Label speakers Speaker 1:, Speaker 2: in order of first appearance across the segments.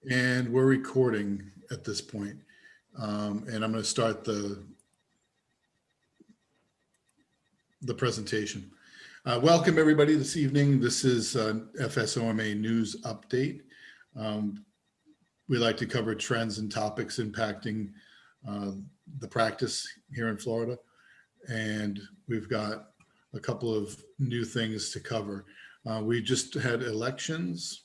Speaker 1: And we're recording at this point. And I'm going to start the presentation. Welcome everybody this evening. This is FSOMA News Update. We like to cover trends and topics impacting the practice here in Florida. And we've got a couple of new things to cover. We just had elections.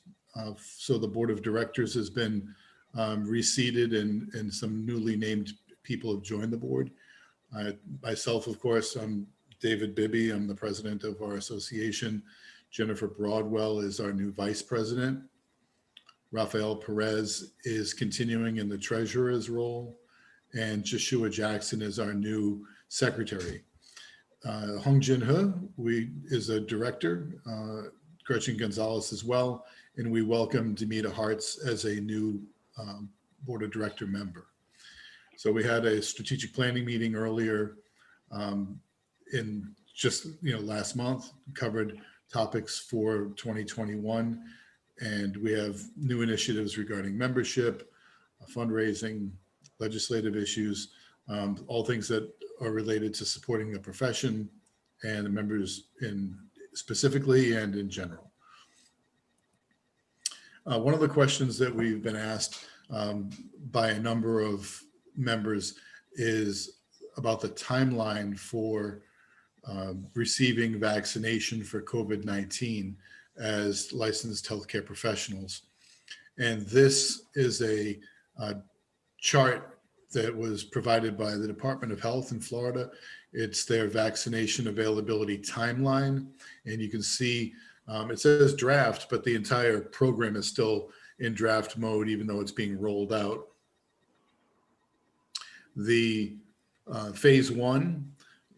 Speaker 1: So the board of directors has been reseated and some newly named people have joined the board. Myself, of course, I'm David Bibby. I'm the president of our association. Jennifer Broadwell is our new vice president. Rafael Perez is continuing in the treasurer's role. And Joshua Jackson is our new secretary. Hong Jin He is a director, Gretchen Gonzalez as well, and we welcome Demita Hartz as a new board of director member. So we had a strategic planning meeting earlier in just last month, covered topics for 2021, and we have new initiatives regarding membership, fundraising, legislative issues, all things that are related to supporting the profession and the members specifically and in general. One of the questions that we've been asked by a number of members is about the timeline for receiving vaccination for COVID-19 as licensed healthcare professionals. And this is a chart that was provided by the Department of Health in Florida. It's their vaccination availability timeline. And you can see it says draft, but the entire program is still in draft mode, even though it's being rolled out. The phase one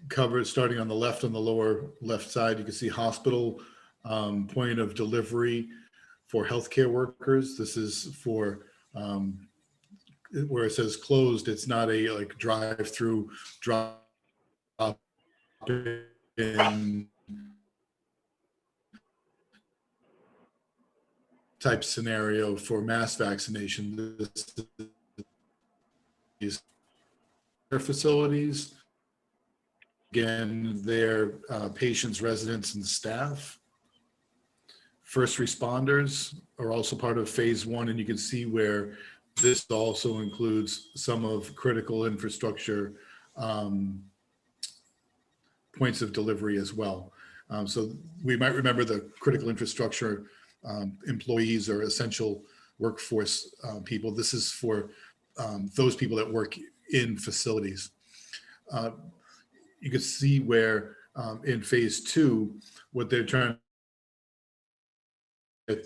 Speaker 1: covers, starting on the left, on the lower left side, you can see hospital point of delivery for healthcare workers. This is for where it says closed, it's not a like drive-through, drop-in type scenario for mass vaccination. This is their facilities. Again, their patients, residents, and staff. First responders are also part of phase one, and you can see where this also includes some of critical infrastructure points of delivery as well. So we might remember the critical infrastructure employees or essential workforce people. This is for those people that work in facilities. You can see where in phase two, what they're trying to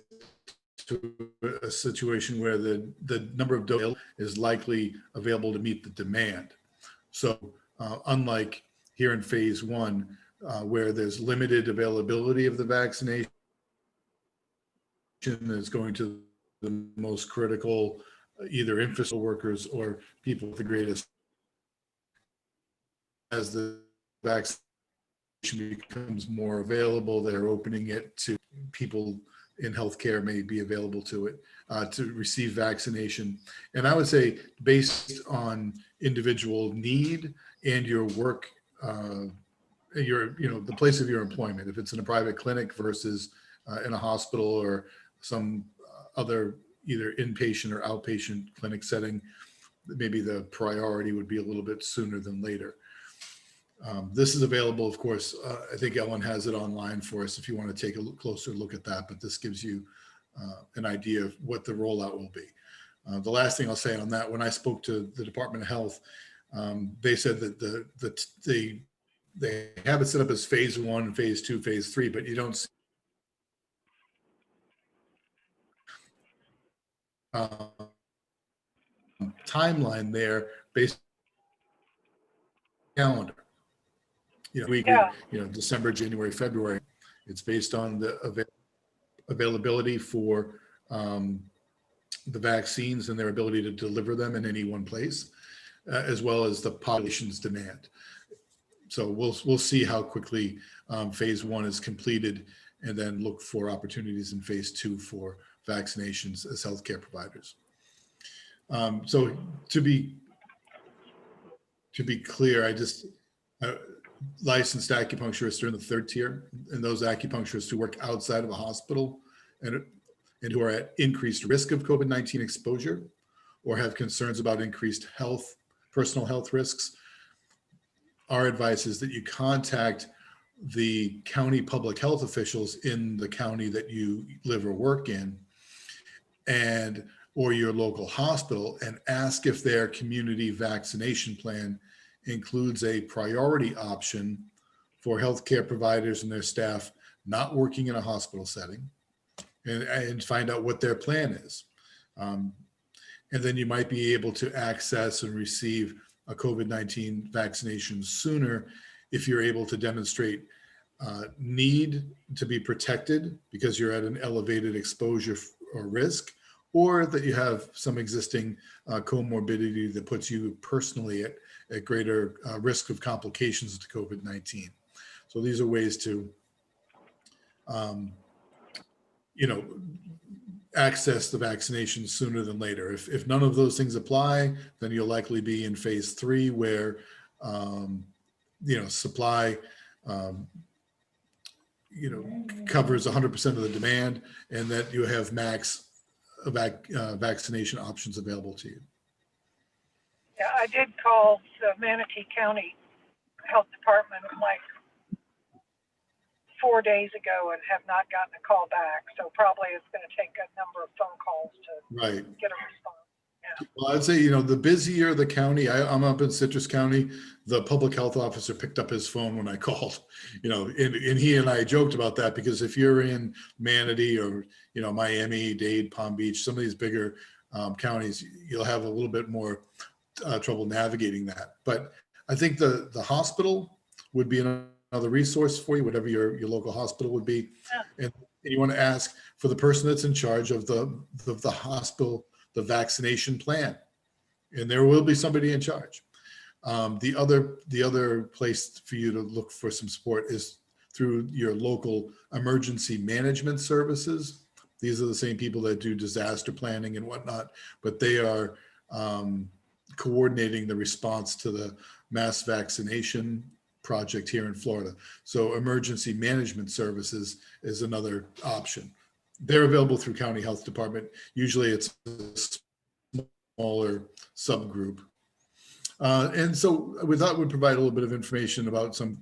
Speaker 1: a situation where the number of doses is likely available to meet the demand. So unlike here in phase one, where there's limited availability of the vaccination, is going to the most critical, either infrastructure workers or people with the greatest. As the vaccination becomes more available, they're opening it to people in healthcare may be available to it to receive vaccination. And I would say based on individual need and your work, the place of your employment, if it's in a private clinic versus in a hospital or some other either inpatient or outpatient clinic setting, maybe the priority would be a little bit sooner than later. This is available, of course. I think Ellen has it online for us if you want to take a closer look at that, but this gives you an idea of what the rollout will be. The last thing I'll say on that, when I spoke to the Department of Health, they said that they have it set up as phase one, phase two, phase three, but you don't see timeline there based on calendar. December, January, February. It's based on the availability for the vaccines and their ability to deliver them in any one place, as well as the population's demand. So we'll see how quickly phase one is completed, and then look for opportunities in phase two for vaccinations as healthcare providers. So to be clear, licensed acupuncturists are in the third tier, and those acupuncturists who work outside of a hospital and who are at increased risk of COVID-19 exposure or have concerns about increased personal health risks. Our advice is that you contact the county public health officials in the county that you live or work in, or your local hospital, and ask if their community vaccination plan includes a priority option for healthcare providers and their staff not working in a hospital setting, and find out what their plan is. And then you might be able to access and receive a COVID-19 vaccination sooner if you're able to demonstrate need to be protected because you're at an elevated exposure or risk, or that you have some existing comorbidity that puts you personally at greater risk of complications to COVID-19. So these are ways to, access the vaccination sooner than later. If none of those things apply, then you'll likely be in phase 3 where, supply, covers 100% of the demand, and that you have max vaccination options available to you.
Speaker 2: Yeah, I did call the Manatee County Health Department like 4 days ago and have not gotten a call back. So probably it's going to take a number of phone calls to get a response. Yeah.
Speaker 1: Well, I'd say, the busier the county, I'm up in Citrus County, the public health officer picked up his phone when I called, and he and I joked about that, because if you're in Manatee or, Miami, Dade, Palm Beach, some of these bigger counties, you'll have a little bit more trouble navigating that. But I think the hospital would be another resource for you, whatever your local hospital would be. Yeah. And you want to ask for the person that's in charge of the hospital, the vaccination plan, and there will be somebody in charge. The other place for you to look for some support is through your local emergency management services. These are the same people that do disaster planning and whatnot, but they are coordinating the response to the mass vaccination project here in Florida. So emergency management services is another option. They're available through county health department. Usually it's a smaller subgroup. And so we thought we'd provide a little bit of information about some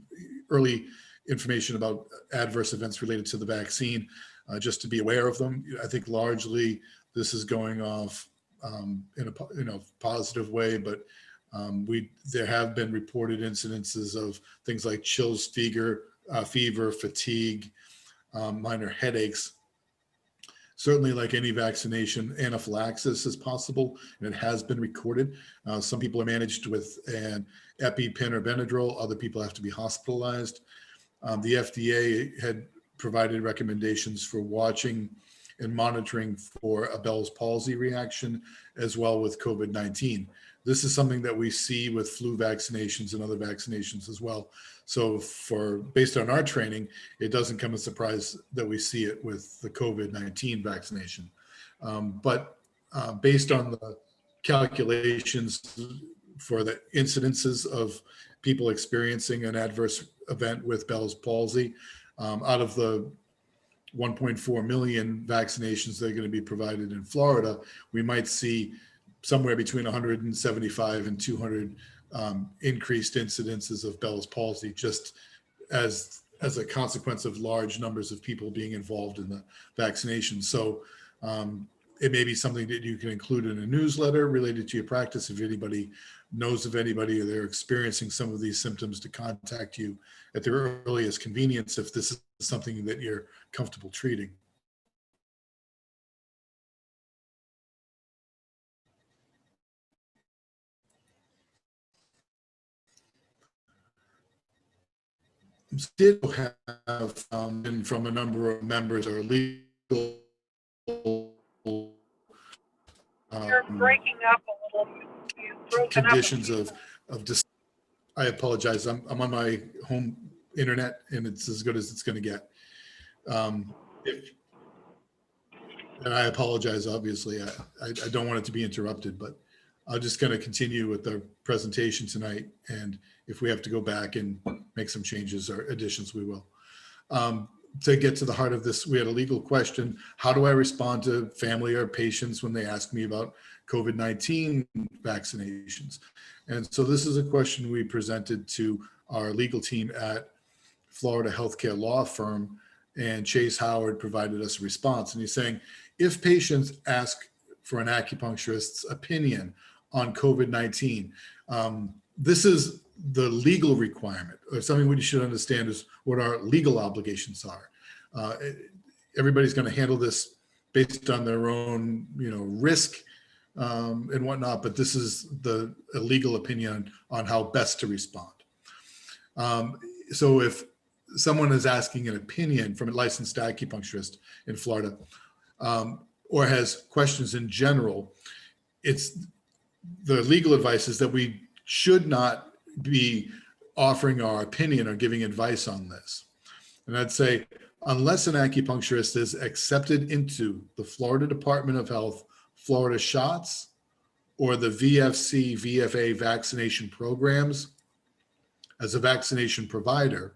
Speaker 1: early information about adverse events related to the vaccine, just to be aware of them. I think largely this is going off in a positive way, but there have been reported incidences of things like chills, fever, fatigue, minor headaches. Certainly, like any vaccination, anaphylaxis is possible, and it has been recorded. Some people are managed with an EpiPen or Benadryl. Other people have to be hospitalized. The FDA had provided recommendations for watching and monitoring for a Bell's palsy reaction, as well with COVID-19. This is something that we see with flu vaccinations and other vaccinations as well. So based on our training, it doesn't come as a surprise that we see it with the COVID-19 vaccination. But based on the calculations for the incidences of people experiencing an adverse event with Bell's palsy, out of the 1.4 million vaccinations that are going to be provided in Florida, we might see somewhere between 175 and 200 increased incidences of Bell's palsy, just as a consequence of large numbers of people being involved in the vaccination. So it may be something that you can include in a newsletter related to your practice. If anybody knows of anybody or they're experiencing some of these symptoms, to contact you at their earliest convenience if this is something that you're comfortable treating. Did have found from a number of members or legal
Speaker 2: You're breaking up a little.
Speaker 1: conditions of I apologize. I'm on my home internet and it's as good as it's going to get. And I apologize, obviously. I don't want it to be interrupted, but I'm just going to continue with the presentation tonight. And if we have to go back and make some changes or additions, we will. To get to the heart of this, we had a legal question. How do I respond to family or patients when they ask me about COVID-19 vaccinations? And so this is a question we presented to our legal team at Florida healthcare law firm, and Chase Howard provided us a response. And he's saying, if patients ask for an acupuncturist's opinion on COVID-19, this is the legal requirement, or something we should understand is what our legal obligations are. Everybody's going to handle this based on their own, risk and whatnot, but this is the legal opinion on how best to respond. So if someone is asking an opinion from a licensed acupuncturist in Florida, or has questions in general, it's the legal advice is that we should not be offering our opinion or giving advice on this. And I'd say, unless an acupuncturist is accepted into the Florida Department of Health, Florida Shots, or the VFC, VFA vaccination programs as a vaccination provider,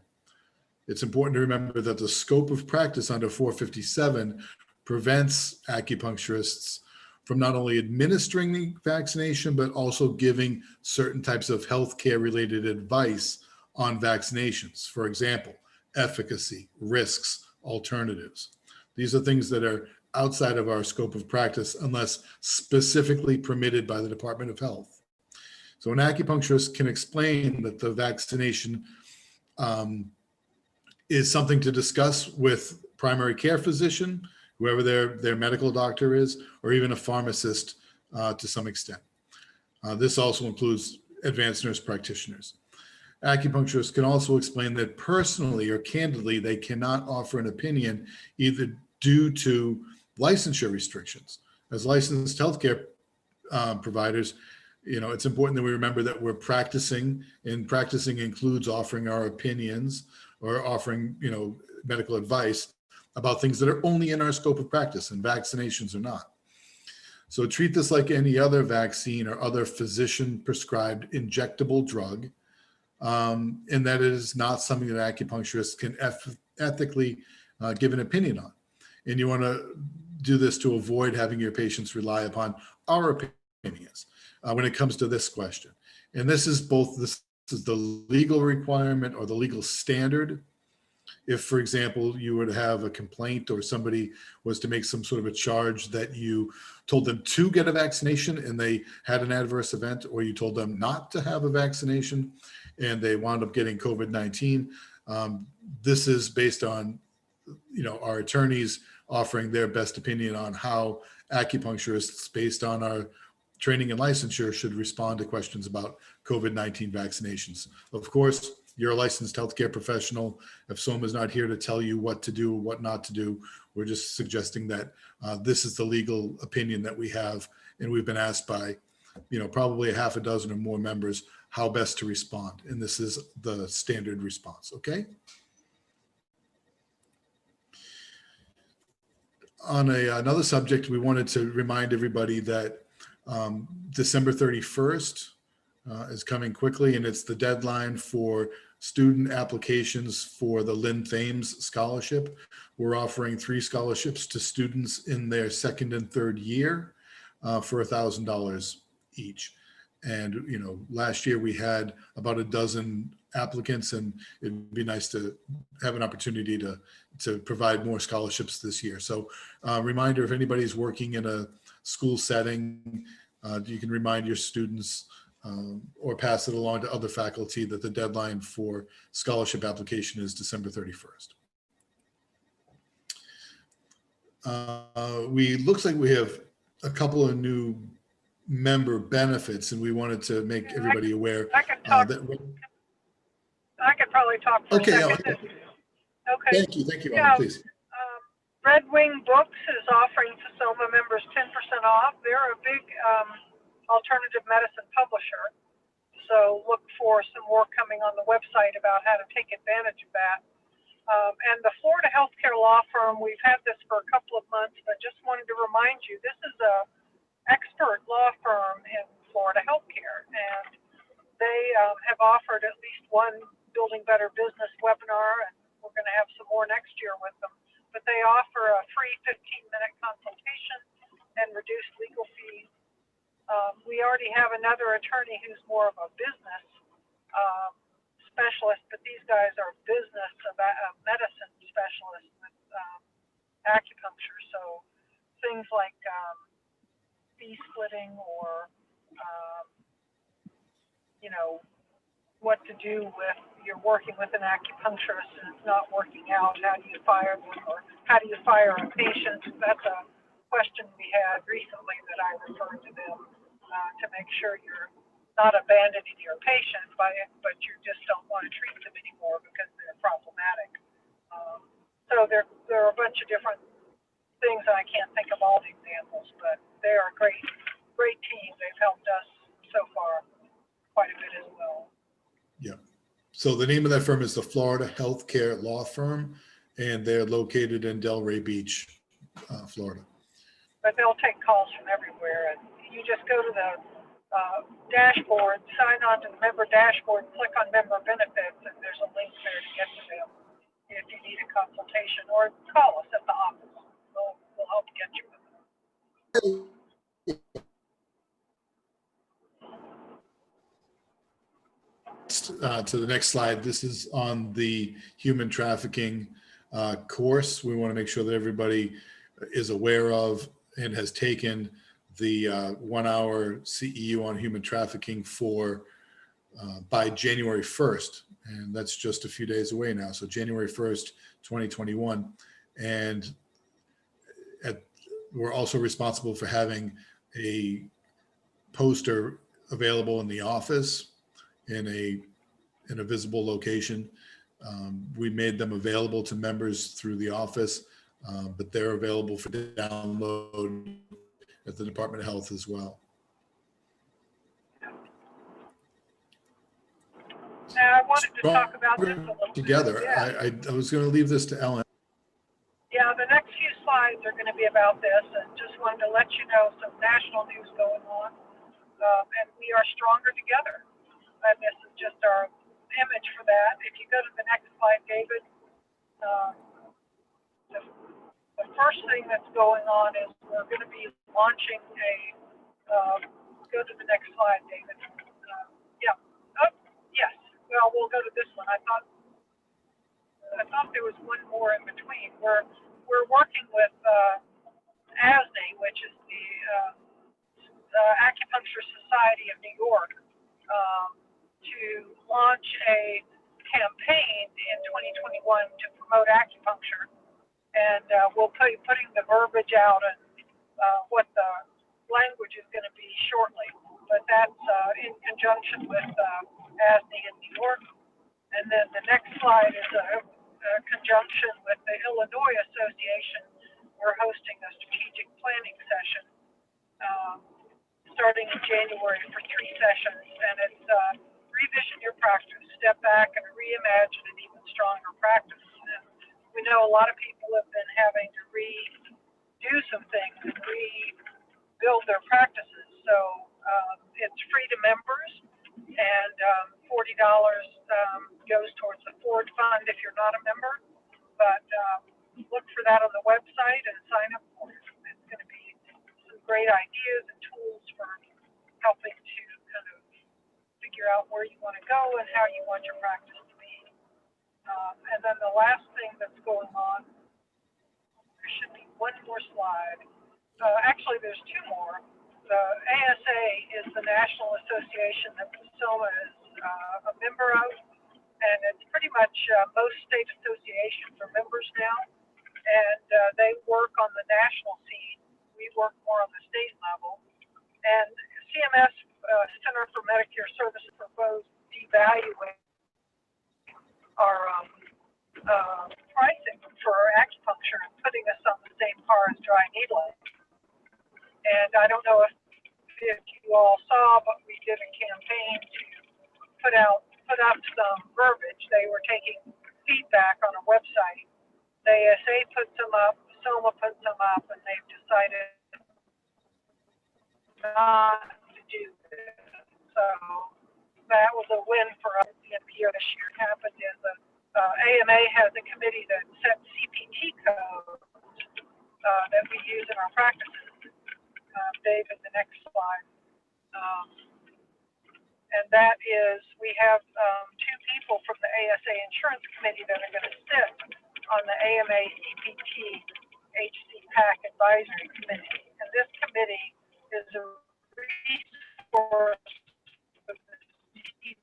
Speaker 1: it's important to remember that the scope of practice under 457 prevents acupuncturists from not only administering the vaccination, but also giving certain types of healthcare related advice on vaccinations. For example, efficacy, risks, alternatives. These are things that are outside of our scope of practice unless specifically permitted by the Department of Health. So an acupuncturist can explain that the vaccination is something to discuss with primary care physician, whoever their medical doctor is, or even a pharmacist to some extent. This also includes advanced nurse practitioners. Acupuncturists can also explain that personally or candidly, they cannot offer an opinion either due to licensure restrictions. As licensed healthcare providers, it's important that we remember that we're practicing, and practicing includes offering our opinions or offering, medical advice about things that are only in our scope of practice, and vaccinations are not. So treat this like any other vaccine or other physician prescribed injectable drug, and that it is not something that acupuncturists can ethically give an opinion on. And you want to do this to avoid having your patients rely upon our opinions when it comes to this question. And this is the legal requirement or the legal standard. If, for example, you were to have a complaint or somebody was to make some sort of a charge that you told them to get a vaccination and they had an adverse event, or you told them not to have a vaccination and they wound up getting COVID-19, this is based on, our attorneys offering their best opinion on how acupuncturists, based on our training and licensure, should respond to questions about COVID-19 vaccinations. Of course, you're a licensed healthcare professional. FSOMA is not here to tell you what to do, what not to do. We're just suggesting that this is the legal opinion that we have, and we've been asked by, probably a half a dozen or more members how best to respond, and this is the standard response. Okay. On another subject, we wanted to remind everybody that December 31st is coming quickly, and it's the deadline for student applications for the Lynn Thames Scholarship. We're offering 3 scholarships to students in their second and third year for $1,000 each. And, last year we had about a dozen applicants, and it'd be nice to have an opportunity to provide more scholarships this year. So reminder, if anybody's working in a school setting, you can remind your students or pass it along to other faculty that the deadline for scholarship application is December 31st. Looks like we have a couple of new member benefits, and we wanted to make everybody aware.
Speaker 2: I can talk. I could probably talk for a second. Okay.
Speaker 1: Thank you, Anna, please.
Speaker 2: Red Wing Books is offering FSOMA members 10% off. They're a big alternative medicine publisher, so look for some more coming on the website about how to take advantage of that. And the Florida Healthcare Law Firm, we've had this for a couple of months, but just wanted to remind you, this is a expert law firm in Florida healthcare, and they have offered at least one Building Better Business webinar, and we're going to have some more next year with them. But they offer a free 15-minute consultation and reduced legal fees. We already have another attorney who's more of a business specialist, but these guys are business medicine specialists with acupuncture. So things like fee splitting or, you know, what to do with you're working with an acupuncturist and it's not working out. How do you fire them, or how do you fire a patient? That's a question we had recently that I referred to them to make sure you're not abandoning your patient, but you just don't want to treat them anymore because they're problematic. So there are a bunch of different things, and I can't think of all the examples, but they're a great team. They've helped us so far quite a bit as well.
Speaker 1: Yeah. So the name of that firm is the Florida Healthcare Law Firm, and they're located in Delray Beach, Florida.
Speaker 2: But they'll take calls from everywhere, and you just go to the dashboard, sign on to the member dashboard, click on member benefits, and there's a link there to get to them if you need a consultation, or call us at the office. We'll help get you with them.
Speaker 1: To the next slide, this is on the human trafficking course. We want to make sure that everybody is aware of and has taken the 1-hour CEU on human trafficking by January 1st. And that's just a few days away now. So January 1st, 2021. And we're also responsible for having a poster available in the office in a visible location. We made them available to members through the office, but they're available for download at the Department of Health as well.
Speaker 2: Now, I wanted to talk about this a little
Speaker 1: together.
Speaker 2: bit. Yeah.
Speaker 1: I was going to leave this to Ellen.
Speaker 2: Yeah, the next few slides are going to be about this, and just wanted to let you know some national news going on, and we are stronger together. And this is just our image for that. If you go to the next slide, David, the first thing that's going on is we're going to be launching go to the next slide, David. Yeah. Oh, yes. Well, we'll go to this one. I thought there was one more in between. We're working with ASNE, which is the Acupuncture Society of New York, to launch a campaign in 2021 to promote acupuncture, and we'll be putting the verbiage out and what the language is going to be shortly. But that's in conjunction with ASNE in New York. And then the next slide is a conjunction with the Illinois Association. We're hosting a strategic planning session starting in January for 3 sessions, and it's revision your practice, step back and reimagine an even stronger practice. And we know a lot of people have been having to redo some things and rebuild their practices. So it's free to members, and $40 goes towards the Ford Fund if you're not a member. But look for that on the website and sign up for it. It's going to be some great ideas and tools for helping to kind of figure out where you want to go and how you want your practice to be. And then the last thing that's going on, there should be one more slide. Actually, there's 2 more. The ASA is the National Association that FSOMA is a member of, and it's pretty much most state associations are members now, and they work on the national scene. We work more on the state level. And CMS, Center for Medicare Services, proposed devaluing our pricing for acupuncture and putting us on the same par as dry needling. And I don't know if you all saw, but we did a campaign to put up some verbiage. They were taking feedback on a website. The ASA puts them up, FSOMA puts them up, and they've decided not to do this. So that was a win for us at the end of the year this year. What happened is the AMA has a committee that sets CPT codes that we use in our practices. David, the next slide. And that is, we have two people from the ASA Insurance Committee that are going to sit on the AMA CPT HC PAC Advisory Committee. And this committee is a resource for the CPT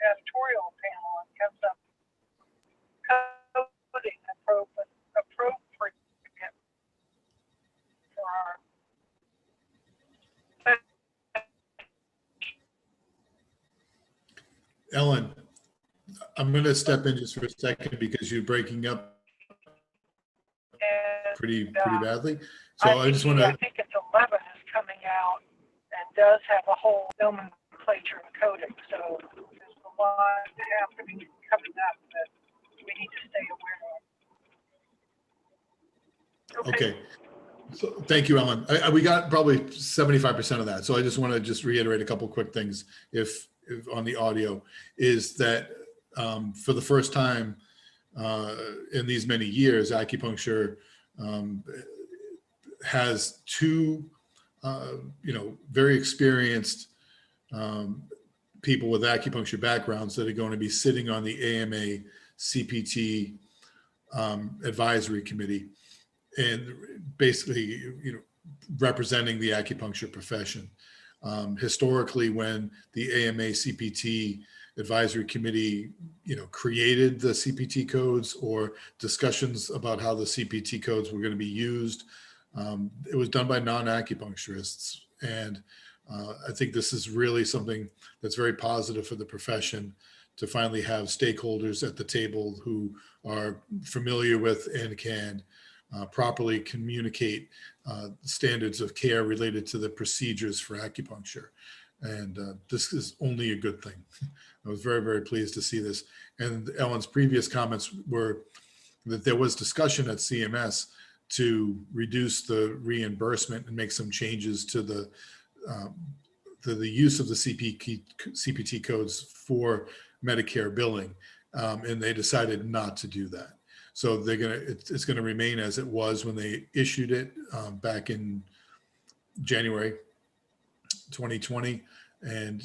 Speaker 2: editorial panel and comes up coding appropriate for our
Speaker 1: Ellen, I'm going to step in just for a second because you're breaking up pretty badly. So I just want to.
Speaker 2: I think it's 11 is coming out and does have a whole nomenclature and coding. So there's a lot happening coming up that we need to stay aware of.
Speaker 1: Okay. So thank you, Ellen. We got probably 75% of that. So I just want to just reiterate a couple quick things. If on the audio is that for the first time in these many years, acupuncture has two, very experienced people with acupuncture backgrounds that are going to be sitting on the AMA CPT advisory committee, and basically, representing the acupuncture profession. Historically, when the AMA CPT advisory committee, created the CPT codes or discussions about how the CPT codes were going to be used, it was done by non-acupuncturists. And I think this is really something that's very positive for the profession to finally have stakeholders at the table who are familiar with and can properly communicate standards of care related to the procedures for acupuncture. And this is only a good thing. I was very, very pleased to see this. And Ellen's previous comments were that there was discussion at CMS to reduce the reimbursement and make some changes to the use of the CPT codes for Medicare billing. And they decided not to do that. So it's going to remain as it was when they issued it back in January 2020. And,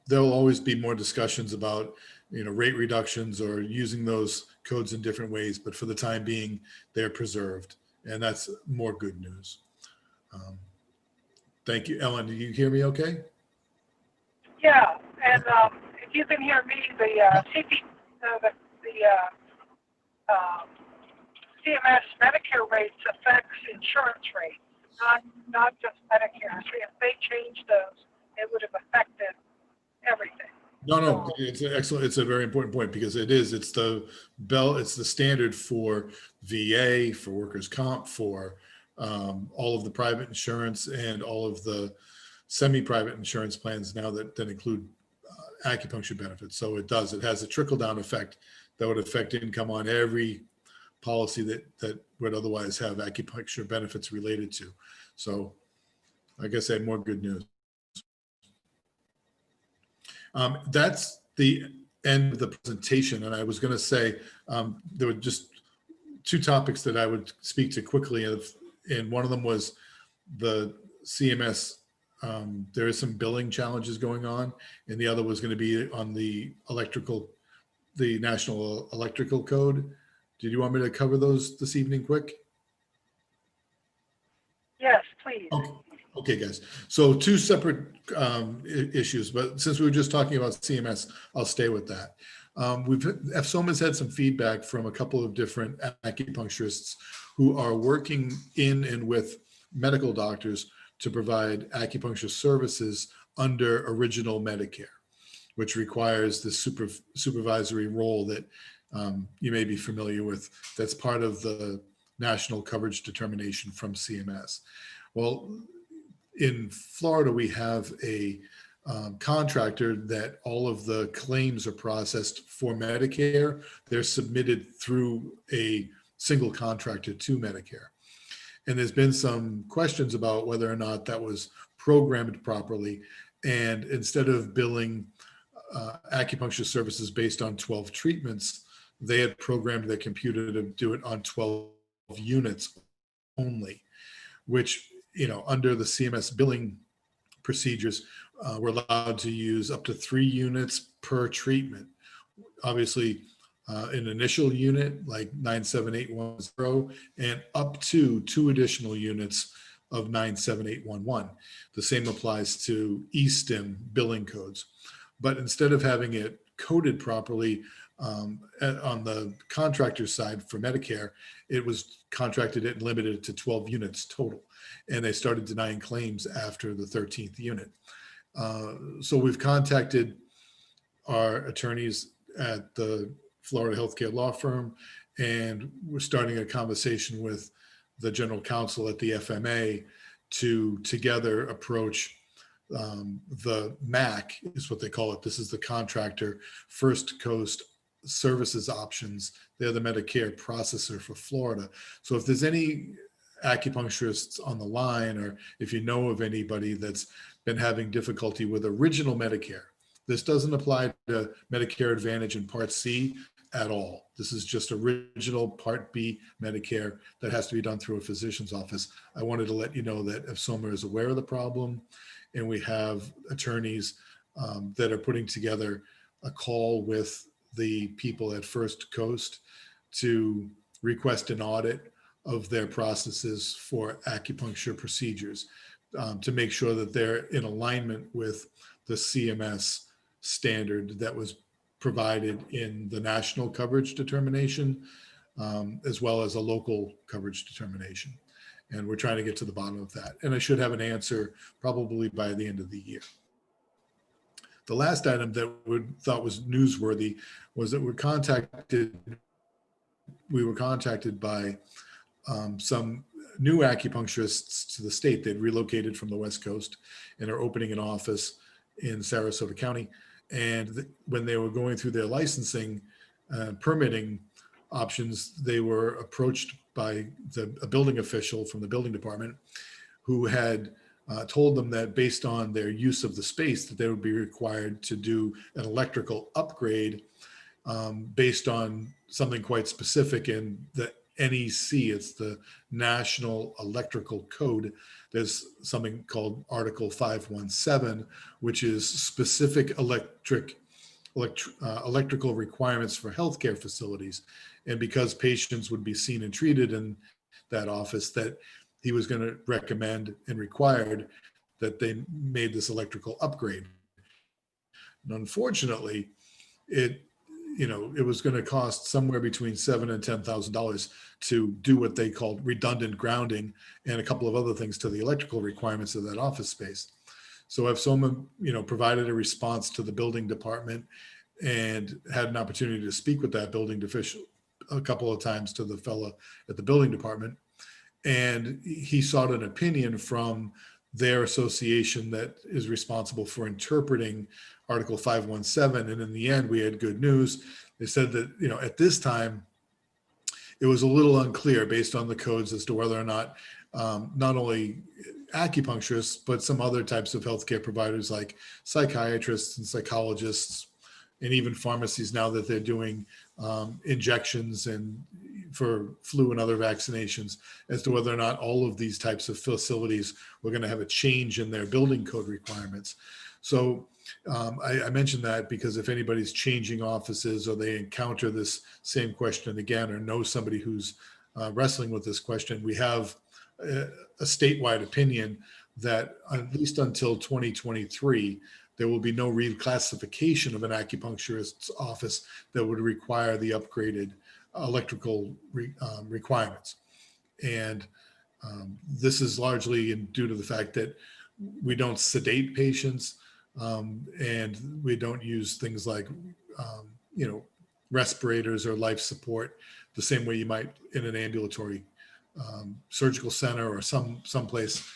Speaker 1: there'll always be more discussions about, rate reductions or using those codes in different ways. But for the time being, they're preserved. And that's more good news. Thank you. Ellen, do you hear me okay?
Speaker 2: Yeah. And if you can hear me, the CMS Medicare rates affects insurance rates, not just Medicare. So if they change those, it would have affected everything.
Speaker 1: No, it's excellent. It's a very important point because it's the standard for VA, for workers' comp, for all of the private insurance and all of the semi-private insurance plans now that include acupuncture benefits. So it has a trickle-down effect that would affect income on every policy that would otherwise have acupuncture benefits related to. So like I said, more good news. That's the end of the presentation. And I was going to say there were just two topics that I would speak to quickly. And one of them was the CMS. There is some billing challenges going on. And the other was going to be on the National Electrical Code. Did you want me to cover those this evening quick?
Speaker 2: Yes, please.
Speaker 1: Okay, guys. So two separate issues, but since we were just talking about CMS, I'll stay with that. FSOMA's had some feedback from a couple of different acupuncturists who are working in and with medical doctors to provide acupuncture services under original Medicare, which requires the supervisory role that you may be familiar with. That's part of the national coverage determination from CMS. Well, in Florida, we have a contractor that all of the claims are processed for Medicare. They're submitted through a single contractor to Medicare. And there's been some questions about whether or not that was programmed properly. And instead of billing acupuncture services based on 12 treatments, they had programmed their computer to do it on 12 units only, which, under the CMS billing procedures, we're allowed to use up to 3 units per treatment. Obviously, an initial unit like 97810 and up to 2 additional units of 97811. The same applies to eSTIM billing codes. But instead of having it coded properly on the contractor side for Medicare, it was contracted and limited to 12 units total. And they started denying claims after the 13th unit. So we've contacted our attorneys at the Florida Healthcare Law Firm, and we're starting a conversation with the general counsel at the FMA to together approach the MAC, is what they call it. This is the contractor First Coast Services Options. They're the Medicare processor for Florida. So if there's any acupuncturists on the line, or if you know of anybody that's been having difficulty with original Medicare, this doesn't apply to Medicare Advantage and Part C at all. This is just original Part B Medicare that has to be done through a physician's office. I wanted to let you know that FSOMA is aware of the problem, and we have attorneys that are putting together a call with the people at First Coast to request an audit of their processes for acupuncture procedures, to make sure that they're in alignment with the CMS standard that was provided in the national coverage determination, as well as a local coverage determination. And we're trying to get to the bottom of that. And I should have an answer probably by the end of the year. The last item that we thought was newsworthy was that we were contacted by some new acupuncturists to the state. They'd relocated from the West Coast and are opening an office in Sarasota County. And when they were going through their licensing permitting options, they were approached by a building official from the building department who had told them that based on their use of the space, that they would be required to do an electrical upgrade based on something quite specific in the NEC. It's the National Electrical Code. There's something called Article 517, which is specific electrical requirements for healthcare facilities. And because patients would be seen and treated in that office, that he was going to recommend and required that they made this electrical upgrade. And unfortunately, it was going to cost somewhere between $7,000 and $10,000 to do what they called redundant grounding and a couple of other things to the electrical requirements of that office space. So FSOMA, provided a response to the building department and had an opportunity to speak with that building official a couple of times, to the fellow at the building department. And he sought an opinion from their association that is responsible for interpreting Article 517. And in the end, we had good news. They said that, at this time, it was a little unclear based on the codes as to whether or not only acupuncturists, but some other types of healthcare providers like psychiatrists and psychologists, and even pharmacies, now that they're doing injections and for flu and other vaccinations, as to whether or not all of these types of facilities were going to have a change in their building code requirements. So I mentioned that because if anybody's changing offices or they encounter this same question again, or know somebody who's wrestling with this question, we have a statewide opinion that at least until 2023, there will be no reclassification of an acupuncturist's office that would require the upgraded electrical requirements. And this is largely due to the fact that we don't sedate patients, and we don't use things like, respirators or life support the same way you might in an ambulatory surgical center or someplace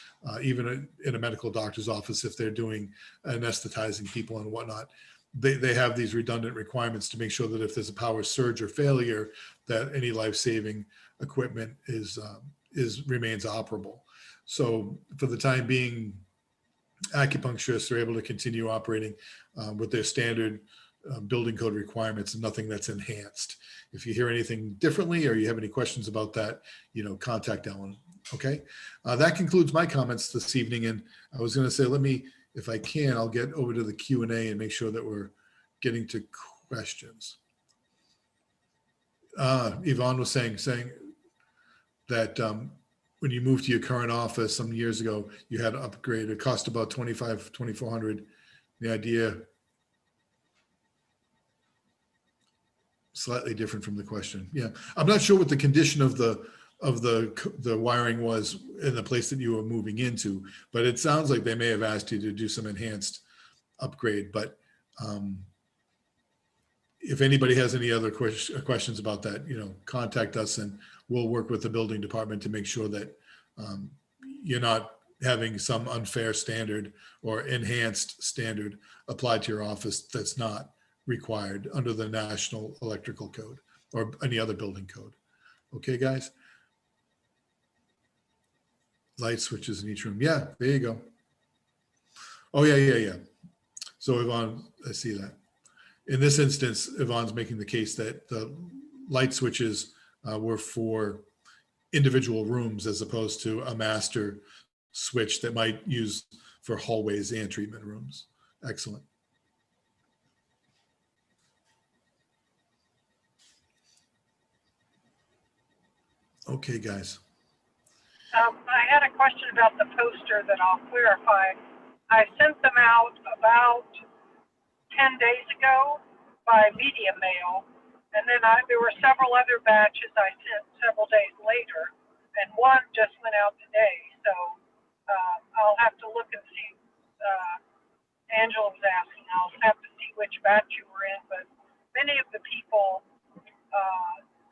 Speaker 1: even in a medical doctor's office, if they're doing anesthetizing people and whatnot, they have these redundant requirements to make sure that if there's a power surge or failure, that any life-saving equipment remains operable. So for the time being, acupuncturists are able to continue operating with their standard building code requirements and nothing that's enhanced. If you hear anything differently or you have any questions about that, contact Ellen. Okay. That concludes my comments this evening. And I was going to say, if I can, I'll get over to the Q&A and make sure that we're getting to questions. Yvonne was saying that when you moved to your current office some years ago, you had to upgrade. It cost about $2,400. The idea, slightly different from the question. Yeah, I'm not sure what the condition of the wiring was in the place that you were moving into, but it sounds like they may have asked you to do some enhanced upgrade. But if anybody has any other questions about that, contact us and we'll work with the building department to make sure that you're not having some unfair standard or enhanced standard applied to your office that's not required under the National Electrical Code or any other building code. Okay, guys? Light switches in each room. Yeah, there you go. Oh, yeah. So Yvonne, I see that. In this instance, Yvonne's making the case that the light switches were for individual rooms as opposed to a master switch that might use for hallways and treatment rooms. Excellent. Okay, guys.
Speaker 2: I had a question about the poster that I'll clarify. I sent them out about 10 days ago by media mail, and then there were several other batches I sent several days later, and one just went out today. So I'll have to look and see. Angela was asking. I'll have to see which batch you were in, but many of the people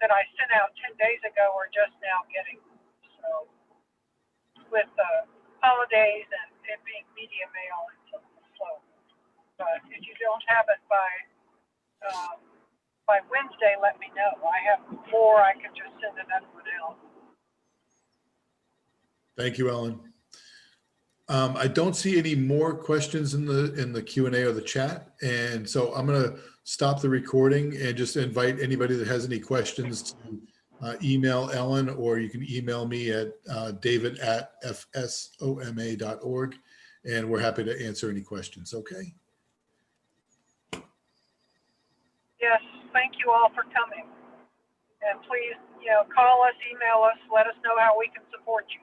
Speaker 2: that I sent out 10 days ago are just now getting them. So with holidays and it being media mail, it's a little slow. But if you don't have it by Wednesday, let me know. I have more. I can just send another one out.
Speaker 1: Thank you, Ellen. I don't see any more questions in the Q&A or the chat, and so I'm going to stop the recording and just invite anybody that has any questions to email Ellen, or you can email me at david@fsoma.org, and we're happy to answer any questions. Okay.
Speaker 2: Yes, thank you all for coming. And please, call us, email us, let us know how we can support you.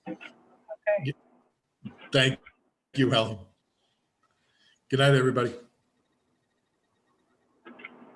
Speaker 2: Okay.
Speaker 1: Thank you, Ellen. Good night, everybody.